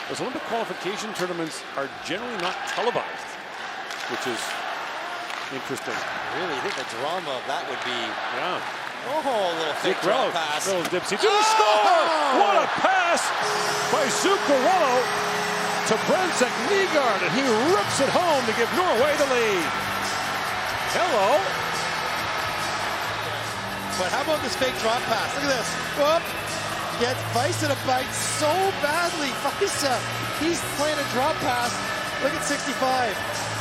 Those Olympic qualification tournaments are generally not televised, which is interesting. Really think the drama of that would be. Yeah. Oh, a little fake drop pass. Little dipsy to the score! What a pass by Zuccarello to Brensek Nygaard, and he rips it home to give Norway the lead. Hello. But how about this fake drop pass? Look at this. Whoop. Gets Weisse a bite so badly. Weisse, he's playing a drop pass. Look at 65.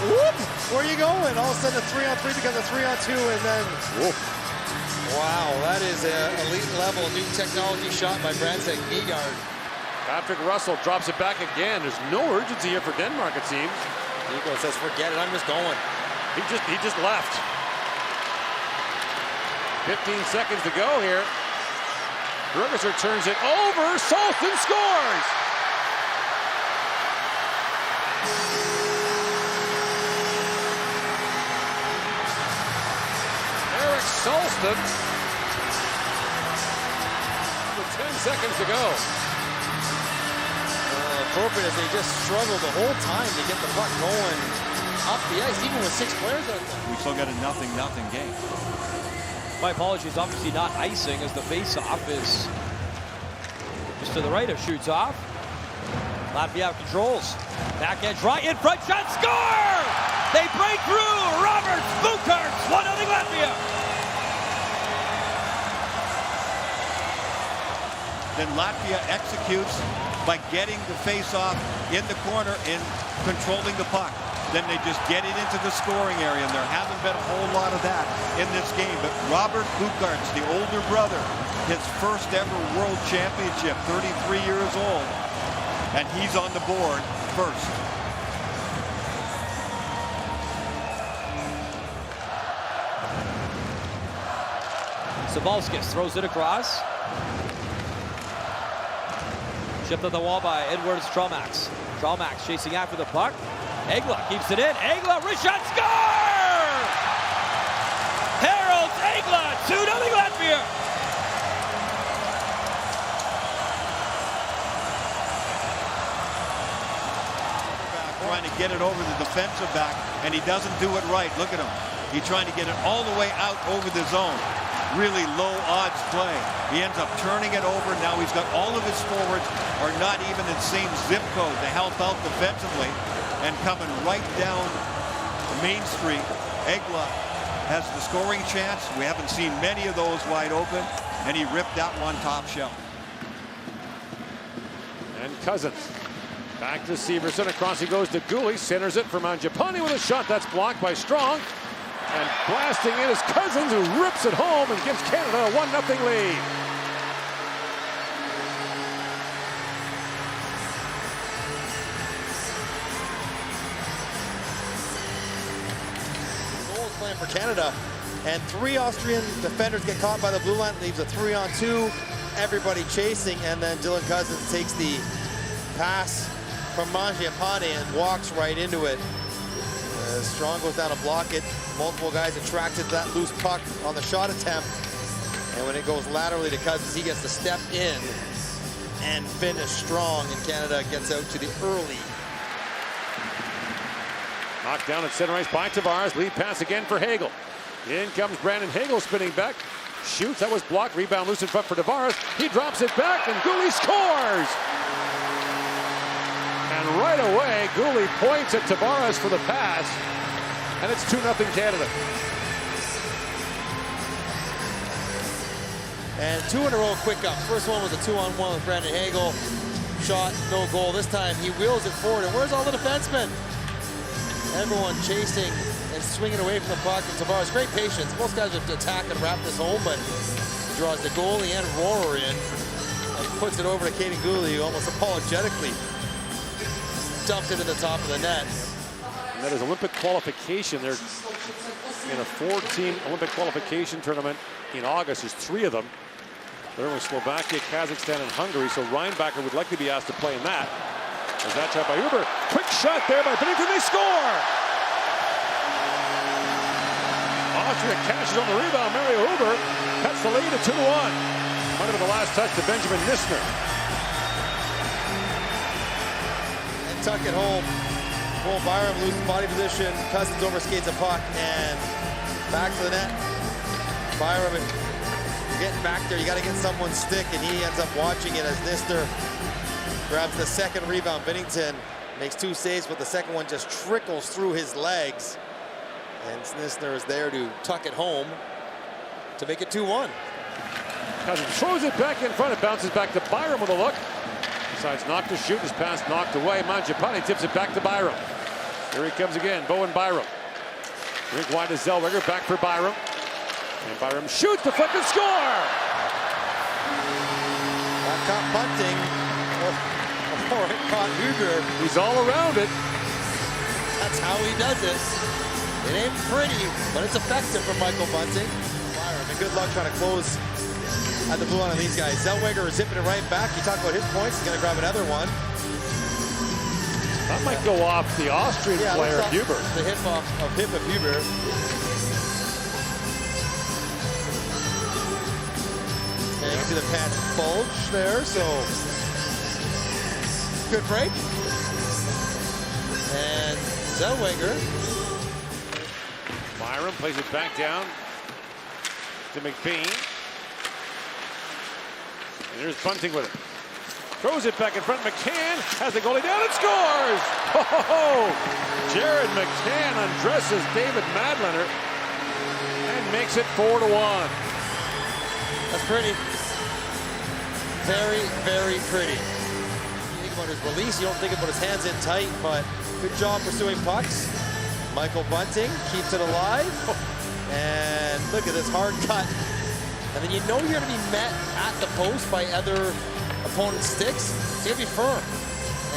Whoop. Where are you going? All of a sudden a 3-on-3 becomes a 3-on-2, and then whoop. Wow, that is an elite level new technology shot by Brensek Nygaard. Patrick Russell drops it back again. There's no urgency here for Denmark, it seems. Nico says, forget it, I'm just going. He just left. 15 seconds to go here. Bergesser turns it over. Salton scores! Eric Salton. With 10 seconds to go. Appropriate as they just struggled the whole time to get the puck going up the ice, even with 6 players out there. We still got a 0-0 game. My apologies, obviously not icing as the face-off is just to the right of shoots off. Latvia controls. Back edge right in front, shot, score! They break through, Roberts, Bukarts, 1-0 Latvia. Then Latvia executes by getting the face-off in the corner and controlling the puck. Then they just get it into the scoring area, and there hasn't been a whole lot of that in this game. But Robert Bukarts, the older brother, his first ever world championship, 33 years old, and he's on the board first. Sabalskis throws it across. Shipped on the wall by Edwards Tromax. Tromax chasing after the puck. Egla keeps it in. Egla, wrist shot, score! Harold Egla, 2-0 Latvia. Trying to get it over the defensive back, and he doesn't do it right. Look at him. He's trying to get it all the way out over the zone. Really low odds play. He ends up turning it over. Now he's got all of his forwards are not even in the same zip code to help out defensively, and coming right down Main Street. Egla has the scoring chance. We haven't seen many of those wide open, and he ripped that one top shelf. And Cousins back to Severson. Across he goes to Gooley. Centers it for Mangiapane with a shot that's blocked by Strong. And blasting in is Cousins, who rips it home and gives Canada a 1-0 lead. Goals playing for Canada, and 3 Austrian defenders get caught by the blue line, leaves a 3-on-2. Everybody chasing, and then Dylan Cousins takes the pass from Mangiapane and walks right into it. Strong goes down to block it. Multiple guys attracted to that loose puck on the shot attempt. And when it goes laterally to Cousins, he gets to step in and finish strong. And Canada gets out to the early. Knocked down at center ice by Tavares. Lead pass again for Hagel. In comes Brandon Hagel spinning back. Shoots. That was blocked. Rebound loose in front for Tavares. He drops it back, and Gooley scores! And right away, Gooley points at Tavares for the pass. And it's 2-0 Canada. And 2 in a row quick up. First one was a 2-on-1 with Brandon Hagel. Shot, no goal. This time he wheels it forward. And where's all the defensemen? Everyone chasing and swinging away from the puck. And Tavares, great patience. Most guys would attack and wrap this home, but he draws the goalie and Rohrer in and puts it over to Katie Gooley, who almost apologetically dumps it in the top of the net. And that is Olympic qualification. They're in a 4-team Olympic qualification tournament in August. There's 3 of them. They're in Slovakia, Kazakhstan, and Hungary. So Reinbacher would likely be asked to play in that. As that shot by Uber. Quick shot there by Binnington. They score! Austria cashes on the rebound. Mario Uber cuts the lead to 2-1. Might have been the last touch to Benjamin Nisner. tuck it home. Well, Byram loses body position. Cousins overskates a puck and back to the net. Byram getting back there. You got to get someone's stick, and he ends up watching it as Nister grabs the second rebound. Binnington makes 2 saves, but the second one just trickles through his legs. And Nister is there to tuck it home to make it 2-1. Cousins throws it back in front. It bounces back to Byram with a look. Decides not to shoot. His pass knocked away. Mangiapane tips it back to Byram. Here he comes again. Bowen Byram. Rink wide to Zellweger. Back for Byram. And Byram shoots the flip and score! That caught Bunting. Or it caught Huber. He's all around it. That's how he does it. It ain't pretty, but it's effective for Michael Bunting. Byram, and good luck trying to close at the blue line on these guys. Zellweger is zipping it right back. You talk about his points. He's going to grab another one. That might go off the Austrian player, Huber. The hip off of Huber. And you can see the pants bulge there, so good break. And Zellweger. Byram plays it back down to McBean. And there's Bunting with it. Throws it back in front. McCann has the goalie down and scores! Oh, Jared McCann undresses David Madlener and makes it 4-1. That's pretty. Very, very pretty. You think about his release, you don't think about his hands in tight, but good job pursuing pucks. Michael Bunting keeps it alive. And look at this hard cut. And then you know you're going to be met at the post by other opponent's sticks. It's going to be firm.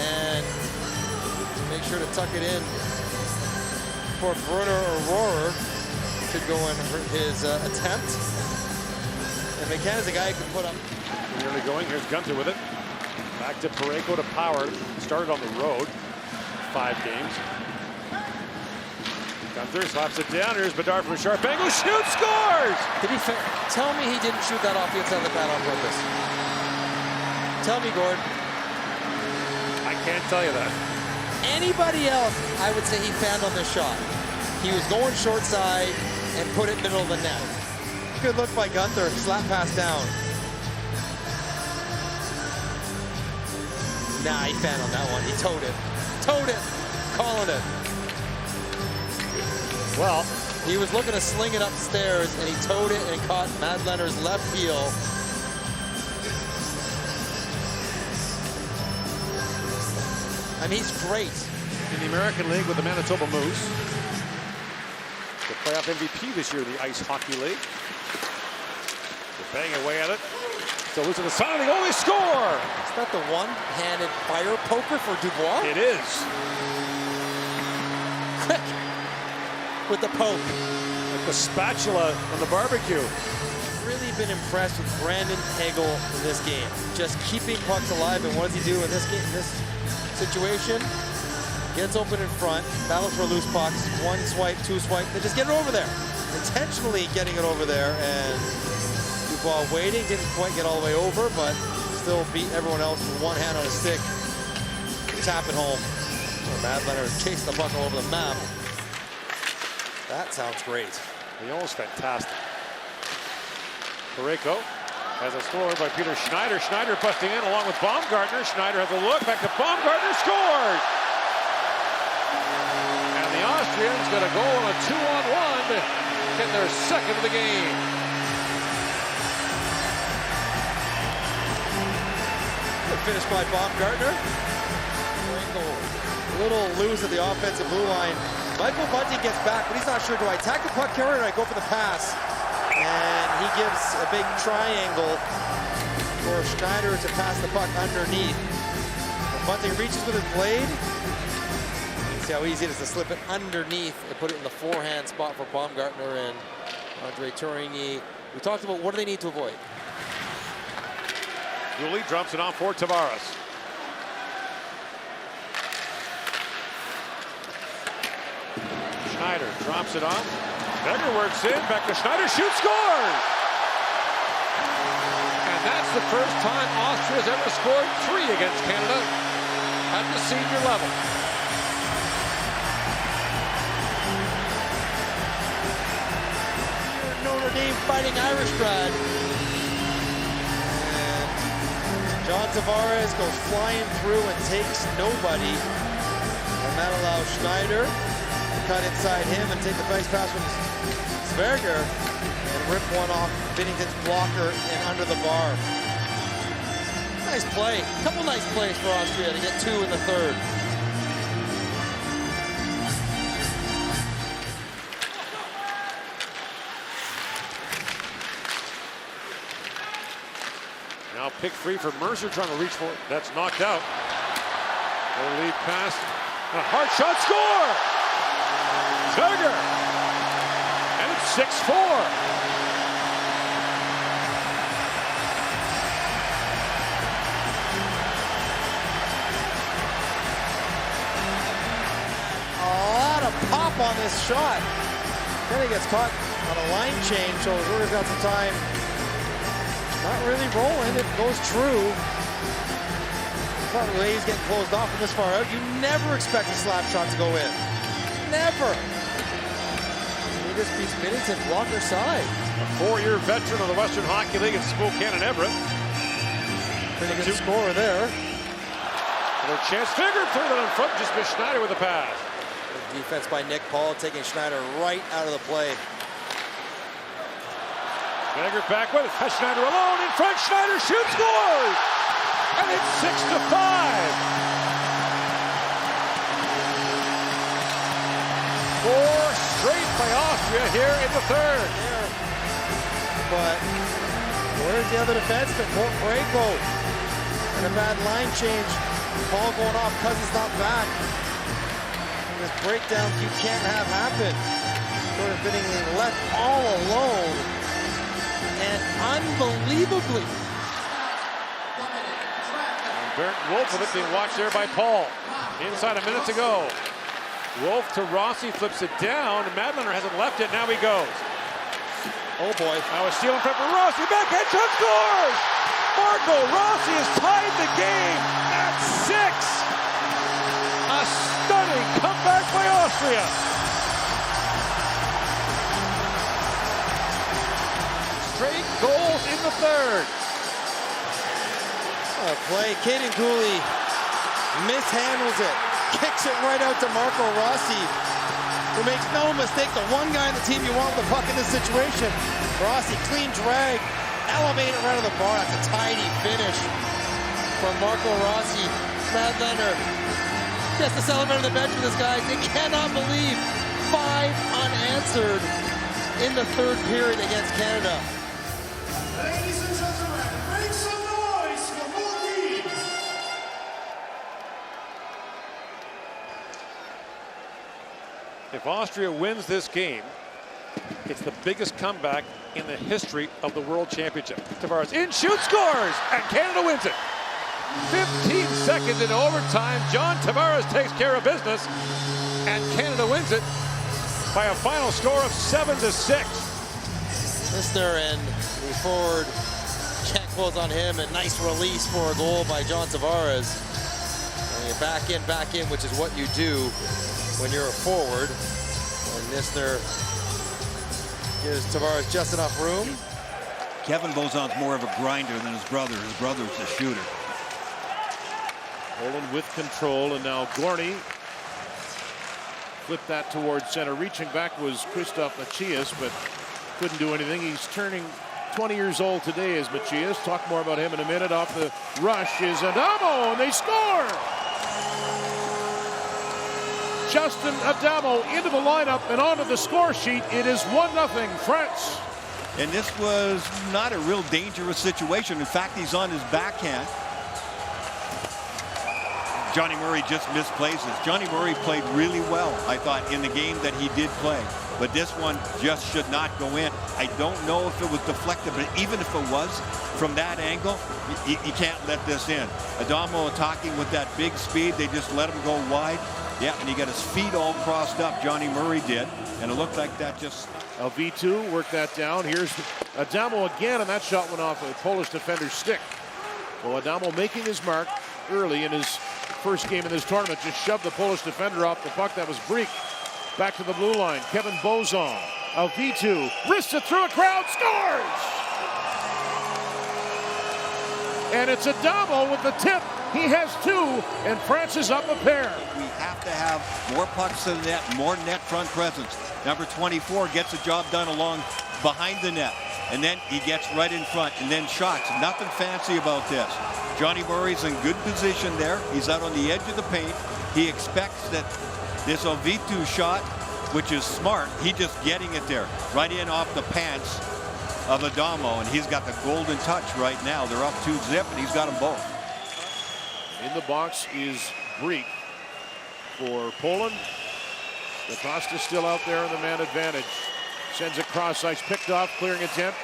And make sure to tuck it in for Brunner or Rohrer. Could go in his attempt. And McCann is a guy who can put up. Nearly going. Here's Gunther with it. Back to Parayko to Power. Started on the road. 5 games. Gunther slaps it down. Here's Bedard from a sharp angle. Shoots, scores! Did he tell me he didn't shoot that off the inside of the bat on purpose? Tell me, Gord. I can't tell you that. Anybody else, I would say he fanned on this shot. He was going short side and put it middle of the net. Good look by Gunther. Slap pass down. Nah, he fanned on that one. He towed it. Towed it. Calling it. Well, he was looking to sling it upstairs, and he towed it and caught Madlener's left heel. I mean, he's great. In the American League with the Manitoba Moose. The playoff MVP this year in the Ice Hockey League. They're banging away at it. Still losing the sign, they only score! Is that the one-handed fire poker for Dubois? It is. Quick! With the poke. Like the spatula on the barbecue. Really been impressed with Brandon Hagel in this game. Just keeping pucks alive, and what does he do in this game, in this situation? Gets open in front, battles for loose pucks, 1 swipe, 2 swipe, they just get it over there. Intentionally getting it over there, and Dubois waiting, didn't quite get all the way over, but still beat everyone else with one hand on a stick. Tap it home. Madlener chased the puck all over the map. That sounds great. He almost fantastic. Parayko has a score by Peter Schneider. Schneider busting in along with Baumgartner. Schneider has a look back to Baumgartner, scores! And the Austrians got a goal on a 2-on-1 to get their second of the game. Good finish by Baumgartner. A little loose at the offensive blue line. Michael Bunting gets back, but he's not sure. Do I attack the puck carrier or do I go for the pass? And he gives a big triangle for Schneider to pass the puck underneath. When Bunting reaches with his blade. You see how easy it is to slip it underneath and put it in the forehand spot for Baumgartner and Andre Tourigny. We talked about what do they need to avoid. Dooley drops it off for Tavares. Schneider drops it off. Beggar works in, back to Schneider, shoots, scores! And that's the first time Austria has ever scored 3 against Canada. at the senior level. Notre Dame Fighting Irish grad. And John Tavares goes flying through and takes nobody. And that allows Schneider to cut inside him and take the nice pass from Sverger and rip one off Binnington's blocker and under the bar. Nice play. A couple nice plays for Austria to get 2 in the third. Now pick 3 for Mercer, trying to reach for it. That's knocked out. Their lead pass. And a hard shot, score! Sverger! And it's 6-4. A lot of pop on this shot. Then he gets caught on a line change, so Ruger's got some time. Not really rolling, it goes true. Not really, he's getting closed off from this far out. You never expect a slap shot to go in. Never. He just beats Binnington blocker side. A 4-year veteran of the Western Hockey League in Spokane and Everett. Pretty good scorer there. Another chance, Figure threw it in front, just missed Schneider with the pass. Good defense by Nick Paul, taking Schneider right out of the play. Gallagher back with it. Has Schneider alone in front. Schneider shoots, scores! And it's 6-5. 4 straight by Austria here in the third. But where's the other defenseman? Branko. And a bad line change. Paul going off, Cousins not back. And this breakdown you can't have happen. Sort of Binnington left all alone. And unbelievably. Bernd Wolf with it being watched there by Paul. Inside a minute to go. Wolf to Rossi, flips it down. Madlander hasn't left it, now he goes. Oh boy. Now a steal in front for Rossi, backhand shot, scores! Marco Rossi has tied the game at 6. A stunning comeback by Austria. Straight goals in the third. What a play. Caden Cooley mishandles it. Kicks it right out to Marco Rossi, who makes no mistake, the one guy on the team you want with the puck in this situation. Rossi, clean drag, elevated right of the bar. That's a tidy finish from Marco Rossi. Madlander just to celebrate on the bench with this guy. They cannot believe 5 unanswered in the third period against Canada. Ladies and gentlemen, make some noise for both teams. If Austria wins this game, it's the biggest comeback in the history of the World Championship. Tavares in, shoots, scores, and Canada wins it. 15 seconds into overtime, John Tavares takes care of business, and Canada wins it by a final score of 7-6. Listener and move forward, can't close on him, and nice release for a goal by John Tavares. And you back in, which is what you do when you're a forward. And Nisner gives Tavares just enough room. Kevin Bozon's more of a grinder than his brother. His brother's a shooter. Poland with control, and now Gorney flipped that towards center. Reaching back was Christoph Macias, but couldn't do anything. He's turning 20 years old today as Macias. Talk more about him in a minute. Off the rush is Adamo, and they score! Justin Adamo into the lineup and onto the score sheet. It is 1-0 France. And this was not a real dangerous situation. In fact, he's on his backhand. Johnny Murray just misplaces. Johnny Murray played really well, I thought, in the game that he did play. But this one just should not go in. I don't know if it was deflected, but even if it was, from that angle, you can't let this in. Adamo attacking with that big speed. They just let him go wide. Yeah, and he got his feet all crossed up. Johnny Murray did. And it looked like that just... V2 worked that down. Here's Adamo again, and that shot went off a Polish defender's stick. So Adamo making his mark early in his first game in this tournament. Just shoved the Polish defender off the puck. That was Breek. Back to the blue line. Kevin Bozon. Alvitu wrists it through a crowd. Scores! And it's Adamo with the tip. He has 2, and France is up a pair. We have to have more pucks to the net, more net front presence. Number 24 gets the job done along behind the net, and then he gets right in front, and then shots. Nothing fancy about this. Johnny Murray's in good position there. He's out on the edge of the paint. He expects that this Alvitu shot, which is smart, he's just getting it there, right in off the pants of Adamo, and he's got the golden touch right now. They're up 2-0, and he's got them both. In the box is Breek for Poland. DaCosta still out there in the man advantage. Sends it cross ice, picked off, clearing attempt,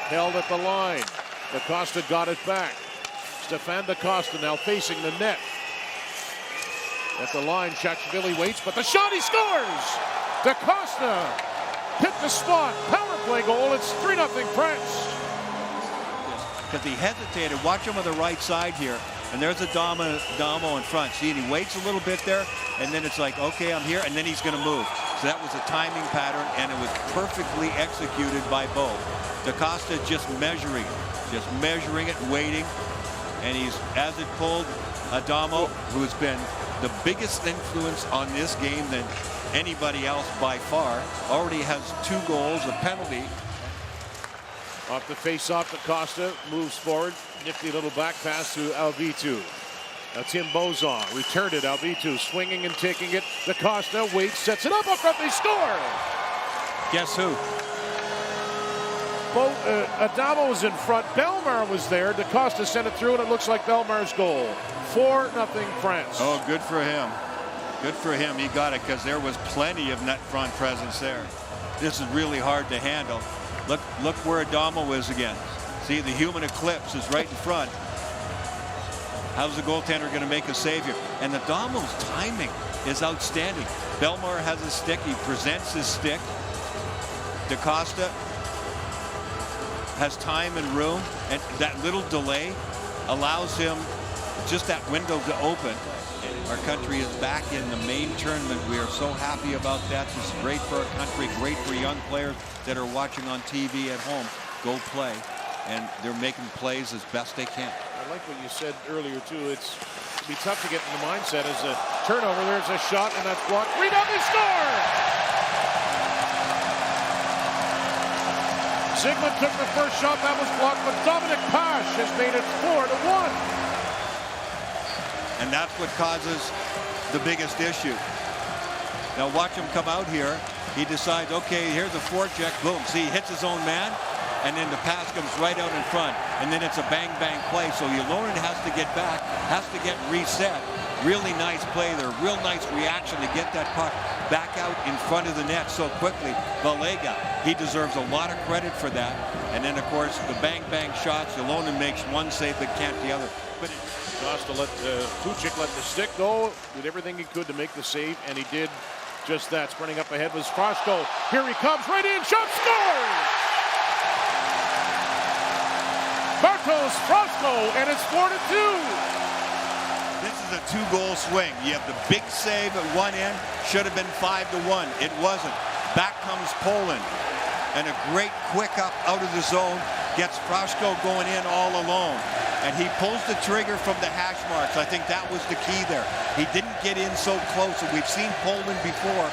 held at the line. DaCosta got it back. Stefan DaCosta now facing the net. At the line, Shachvili waits, but the shot, he scores! DaCosta hit the spot, power play goal, it's 3-0 France. Because he hesitated, watch him on the right side here, and there's Adamo in front. See, and he waits a little bit there, and then it's like, okay, I'm here, and then he's going to move. So that was a timing pattern, and it was perfectly executed by both. DaCosta just measuring it, waiting, and he's, as it pulled, Adamo, who has been the biggest influence on this game than anybody else by far, already has 2 goals, a penalty. Off the face-off, DaCosta moves forward. Nifty little back pass to Alvitu. Now Tim Bozon returned it. Alvitu swinging and taking it. DaCosta waits, sets it up front. They score. Guess who? Adamo was in front. Belmar was there. DaCosta sent it through, and it looks like Belmar's goal. 4-0 France. Oh, good for him. Good for him. He got it because there was plenty of net front presence there. This is really hard to handle. Look where Adamo is again. See, the human eclipse is right in front. How's the goaltender going to make a save here? And Adamo's timing is outstanding. Belmar has his stick. He presents his stick. DaCosta has time and room, and that little delay allows him just that window to open. Our country is back in the main tournament. We are so happy about that. This is great for our country, great for young players that are watching on TV at home. Go play, and they're making plays as best they can. I like what you said earlier too. It'd be tough to get in the mindset as a turnover. There's a shot, and that's blocked. Rebound, they score! Sigmund took the first shot, that was blocked, but Dominic Pash has made it 4-1. And that's what causes the biggest issue. Now watch him come out here. He decides, okay, here's a forecheck. Boom. See, he hits his own man, and then the pass comes right out in front. And then it's a bang-bang play. So Ylonen has to get back, has to get reset. Really nice play there. Real nice reaction to get that puck back out in front of the net so quickly. Valega, he deserves a lot of credit for that. And then, of course, the bang-bang shots. Ylonen makes one save but can't the other. But Costa let Kuchik let the stick go, did everything he could to make the save, and he did just that. Sprinting up ahead was Frosko. Here he comes, right in, shot, scores! Bartosz Frosko, and it's 4-2. This is a 2-goal swing. You have the big save at one end, should have been 5-1. It wasn't. Back comes Poland, and a great quick up out of the zone gets Frosko going in all alone. And he pulls the trigger from the hash marks. I think that was the key there. He didn't get in so close, and we've seen Poland before